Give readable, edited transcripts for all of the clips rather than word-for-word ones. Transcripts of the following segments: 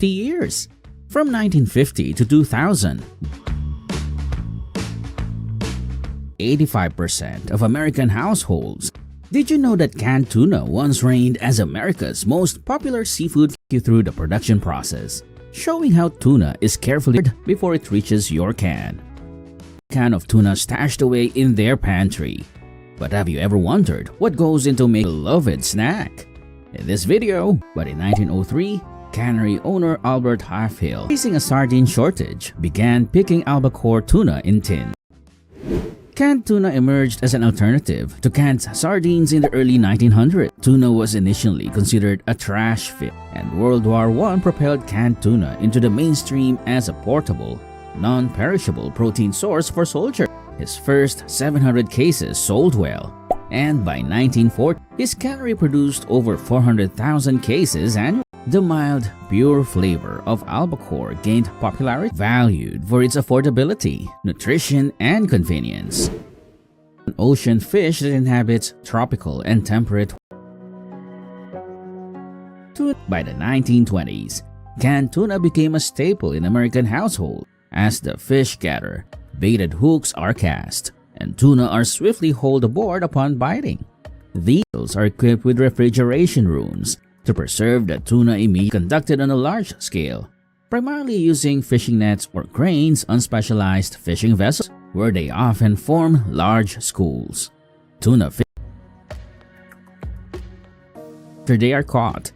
50 years. From 1950 to 2000, 85% of American households. Did you know that canned tuna once reigned as America's most popular seafood? You through the production process, showing how tuna is carefully before it reaches your can. A can of tuna stashed away in their pantry. But have you ever wondered what goes into making a beloved snack? In this video, but in 1903, cannery owner Albert Halfhill, facing a sardine shortage, began picking albacore tuna in tin. Canned tuna emerged as an alternative to canned sardines in the early 1900s. Tuna was initially considered a trash fish, and World War I propelled canned tuna into the mainstream as a portable, non-perishable protein source for soldiers. His first 700 cases sold well, and by 1940, his cannery produced over 400,000 cases annually. The mild, pure flavor of albacore gained popularity, valued for its affordability, nutrition, and convenience. An ocean fish that inhabits tropical and temperate waters. By the 1920s, canned tuna became a staple in American households. As the fish gather, baited hooks are cast, and tuna are swiftly hauled aboard upon biting. These are equipped with refrigeration rooms to preserve the tuna immediately, conducted on a large scale, primarily using fishing nets or cranes on specialized fishing vessels, where they often form large schools. Tuna fish after they are caught.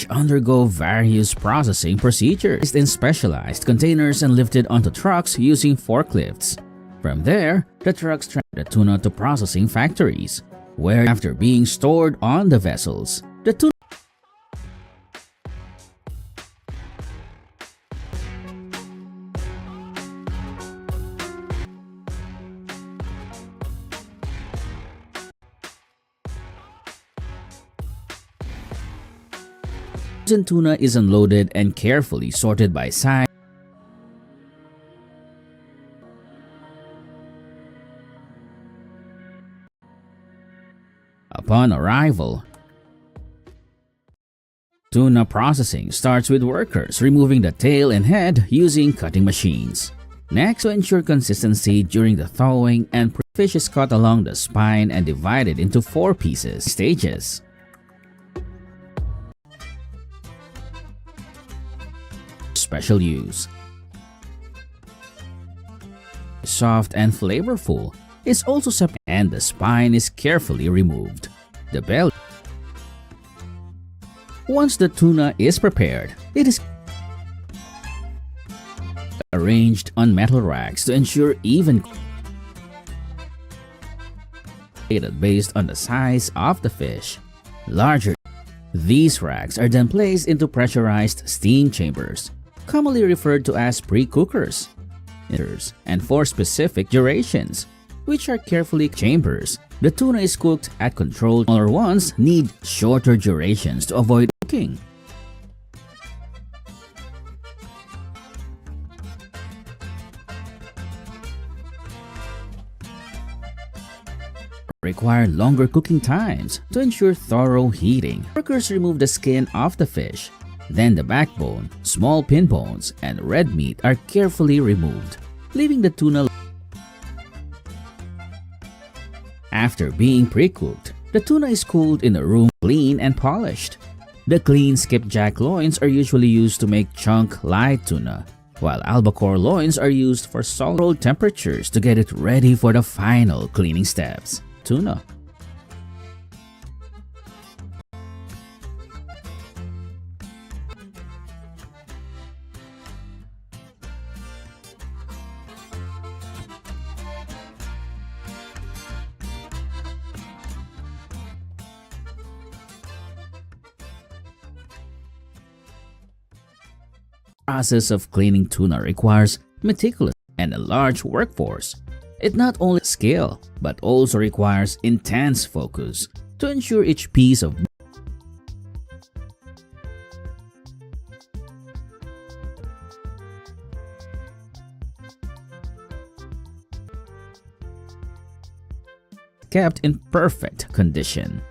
Undergo various processing procedures in specialized containers and lifted onto trucks using forklifts. From there, the trucks transport the tuna to processing factories, where after being stored on the vessels, the tuna tuna is unloaded and carefully sorted by size. Upon arrival, tuna processing starts with workers removing the tail and head using cutting machines. Next, to ensure consistency during the thawing, and fish is cut along the spine and divided into 4 stages. Special use. Soft and flavorful, is also separated and the spine is carefully removed. The belly. Once the tuna is prepared, it is arranged on metal racks to ensure even based on the size of the fish. Larger. These racks are then placed into pressurized steam chambers, commonly referred to as pre-cookers, and for specific durations, which are carefully chambers. The tuna is cooked at controlled. Smaller ones need shorter durations to avoid cooking. Require longer cooking times to ensure thorough heating. Workers remove the skin off the fish. Then the backbone, small pin bones, and red meat are carefully removed, leaving the tuna. After being pre-cooked, the tuna is cooled in a room, clean and polished. The clean skipjack loins are usually used to make chunk light tuna, while albacore loins are used for solid temperatures to get it ready for the final cleaning steps. Tuna. The process of cleaning tuna requires meticulous and a large workforce. It not only skill, but also requires intense focus to ensure each piece of kept in perfect condition.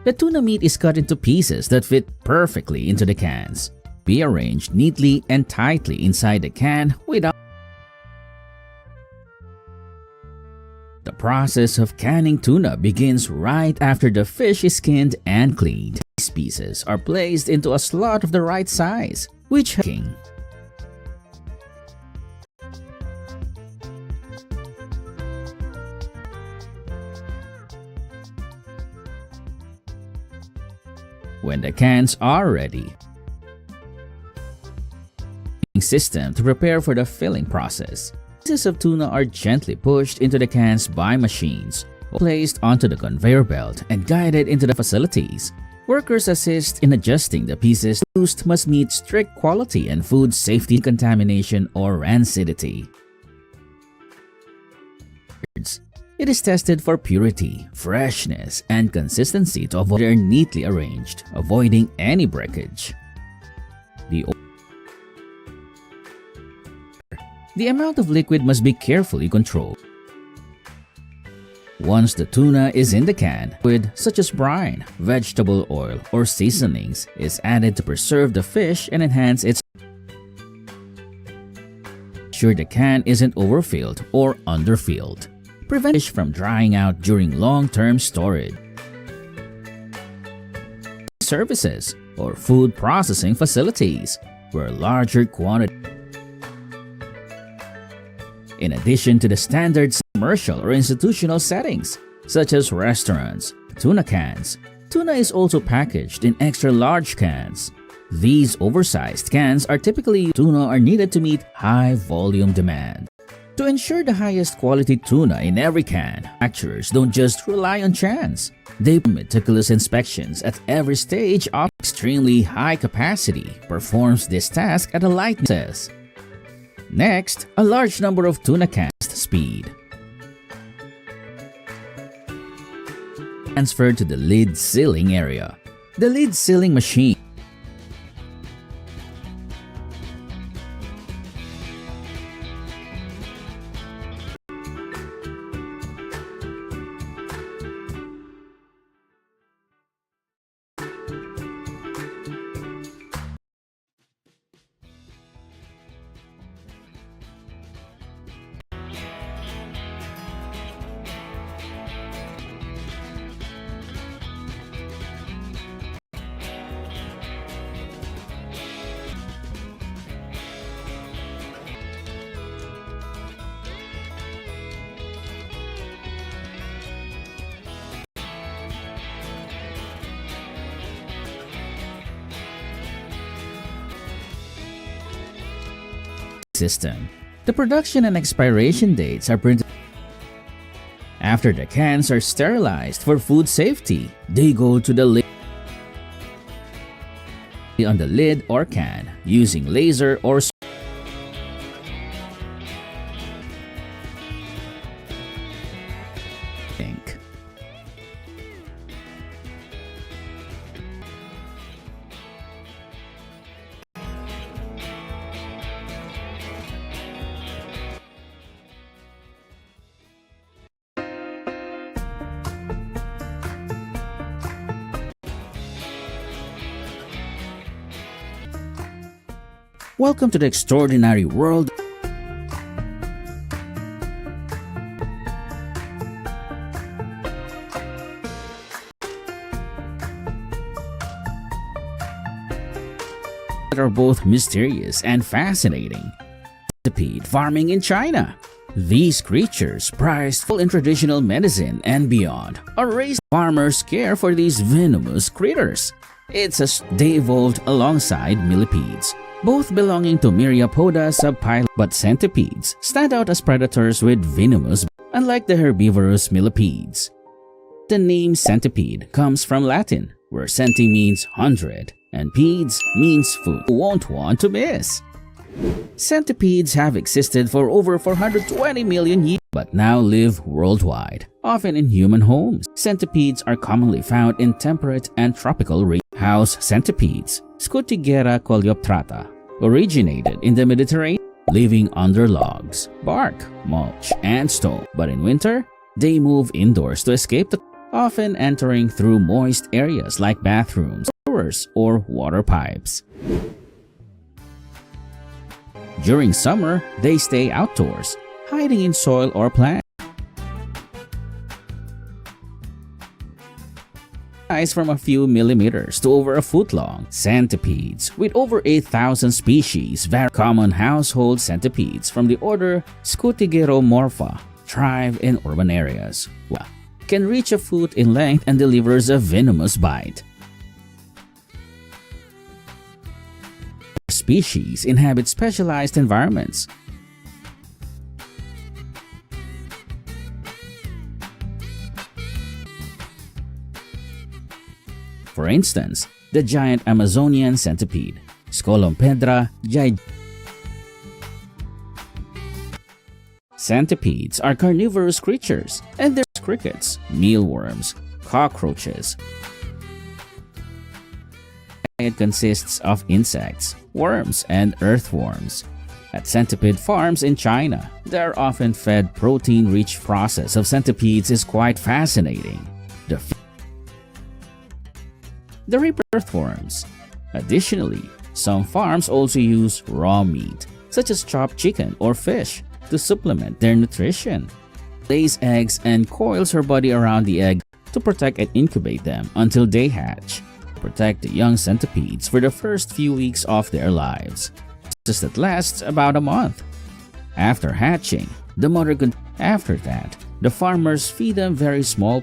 The tuna meat is cut into pieces that fit perfectly into the cans. Be arranged neatly and tightly inside the can without. The process of canning tuna begins right after the fish is skinned and cleaned. These pieces are placed into a slot of the right size, which when the cans are ready, system to prepare for the filling process. Pieces of tuna are gently pushed into the cans by machines, placed onto the conveyor belt and guided into the facilities. Workers assist in adjusting the pieces used must meet strict quality and food safety, contamination or rancidity. It is tested for purity, freshness, and consistency to avoid they're neatly arranged, avoiding any breakage. The amount of liquid must be carefully controlled. Once the tuna is in the can, liquid such as brine, vegetable oil, or seasonings is added to preserve the fish and enhance its. Ensure the can isn't overfilled or underfilled. Prevent fish from drying out during long-term storage. Services or food processing facilities where larger quantity. In addition to the standard commercial or institutional settings, such as restaurants, tuna cans, tuna is also packaged in extra large cans. These oversized cans are typically tuna are needed to meet high volume demand. To ensure the highest quality tuna in every can, manufacturers don't just rely on chance. They do meticulous inspections at every stage of extremely high capacity performs this task at a lightness. Next, a large number of tuna cans speed. Transferred to the lid sealing area. The lid sealing machine system. The production and expiration dates are printed. After the cans are sterilized for food safety, they go to the lid on the lid or can using laser or ink. Welcome to the extraordinary world that are both mysterious and fascinating. Centipede farming in China. These creatures, prized in traditional medicine and beyond, are raised. Farmers care for these venomous critters. They evolved alongside millipedes, both belonging to Myriapoda subphylum, but centipedes stand out as predators with venomous, unlike the herbivorous millipedes. The name centipede comes from Latin, where centi means 100 and peds means food. You won't want to miss. Centipedes have existed for over 420 million years, but now live worldwide, often in human homes. Centipedes are commonly found in temperate and tropical regions. House centipedes, Scutigera coleoptrata, originated in the Mediterranean, living under logs, bark, mulch, and stone. But in winter, they move indoors to escape often entering through moist areas like bathrooms, sewers, or water pipes. During summer, they stay outdoors, hiding in soil or plants. Size from a few millimeters to over a foot long. Centipedes, with over 8,000 species, common household centipedes from the order Scutigeromorpha, thrive in urban areas. Can reach a foot in length and delivers a venomous bite. Species inhabit specialized environments. For instance, the giant Amazonian centipede, Scolompedra gigantea. Centipedes are carnivorous creatures, and there's crickets, mealworms, cockroaches. It consists of insects, worms, and earthworms. At centipede farms in China, they are often fed protein-rich process of centipedes is quite fascinating. The reaper earthworms. Additionally, some farms also use raw meat, such as chopped chicken or fish, to supplement their nutrition. Lays eggs and coils her body around the egg to protect and incubate them until they hatch. Protect the young centipedes for the first few weeks of their lives. That lasts about a month. After hatching, after that, the farmers feed them very small.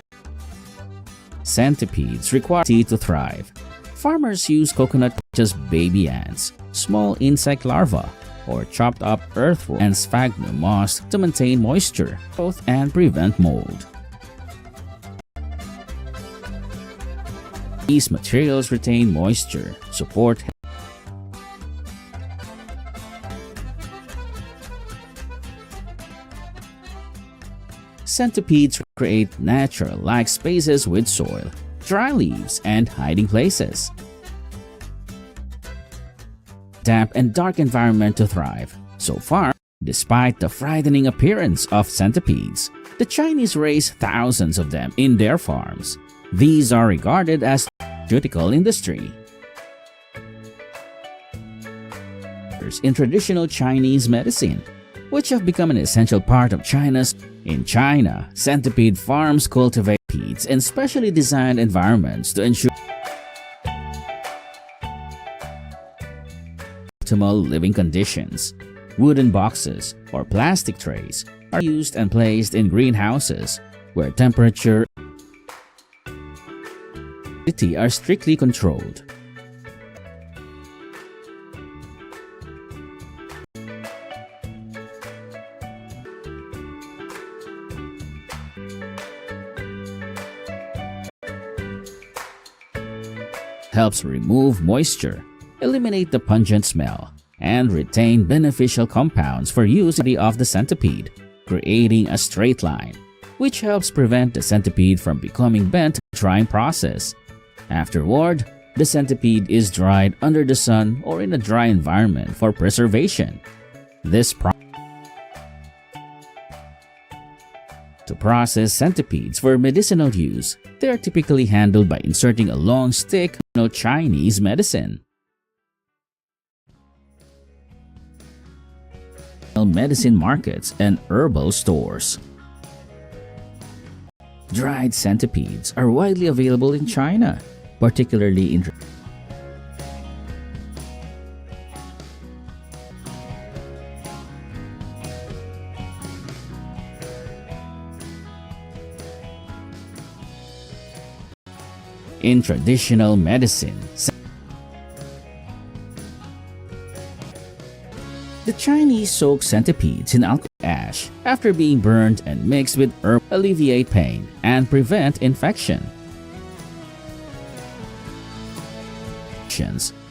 Centipedes require tea to thrive. Farmers use coconut as baby ants, small insect larvae, or chopped up earthworm and sphagnum moss to maintain moisture, growth, and prevent mold. These materials retain moisture, support Centipedes create natural-like spaces with soil, dry leaves, and hiding places. Damp and dark environment to thrive. So far, despite the frightening appearance of centipedes, the Chinese raise thousands of them in their farms. These are regarded as the pharmaceutical industry. In traditional Chinese medicine, which have become an essential part of China's. In China, centipede farms cultivate centipedes in specially designed environments to ensure optimal living conditions. Wooden boxes or plastic trays are used and placed in greenhouses where temperature and humidity are strictly controlled. Helps remove moisture, eliminate the pungent smell, and retain beneficial compounds for use of the centipede, creating a straight line, which helps prevent the centipede from becoming bent in the drying process. Afterward, the centipede is dried under the sun or in a dry environment for preservation. To process centipedes for medicinal use, they are typically handled by inserting a long stick in Chinese medicine. Medicine markets and herbal stores. Dried centipedes are widely available in China, particularly in In traditional medicine, the Chinese soak centipedes in alcohol ash after being burned and mixed with herbs to alleviate pain and prevent infection.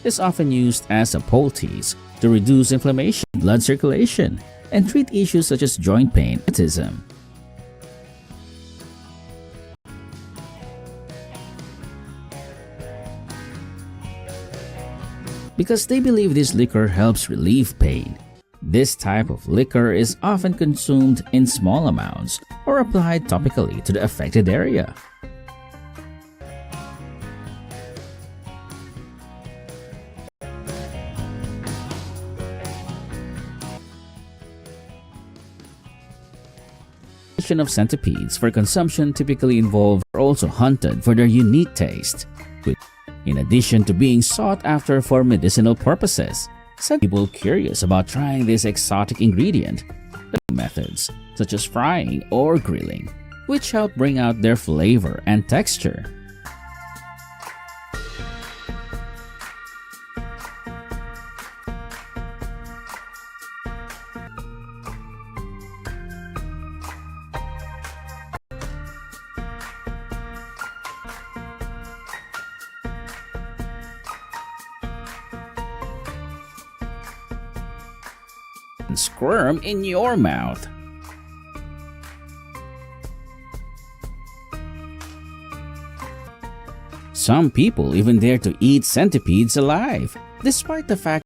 Is often used as a poultice to reduce inflammation, blood circulation, and treat issues such as joint pain and autism. Because they believe this liquor helps relieve pain. This type of liquor is often consumed in small amounts or applied topically to the affected area. Of centipedes for consumption typically involved are also hunted for their unique taste, which, in addition to being sought after for medicinal purposes, some people curious about trying this exotic ingredient. Methods such as frying or grilling, which help bring out their flavor and texture. Squirm in your mouth. Some people even dare to eat centipedes alive, despite the fact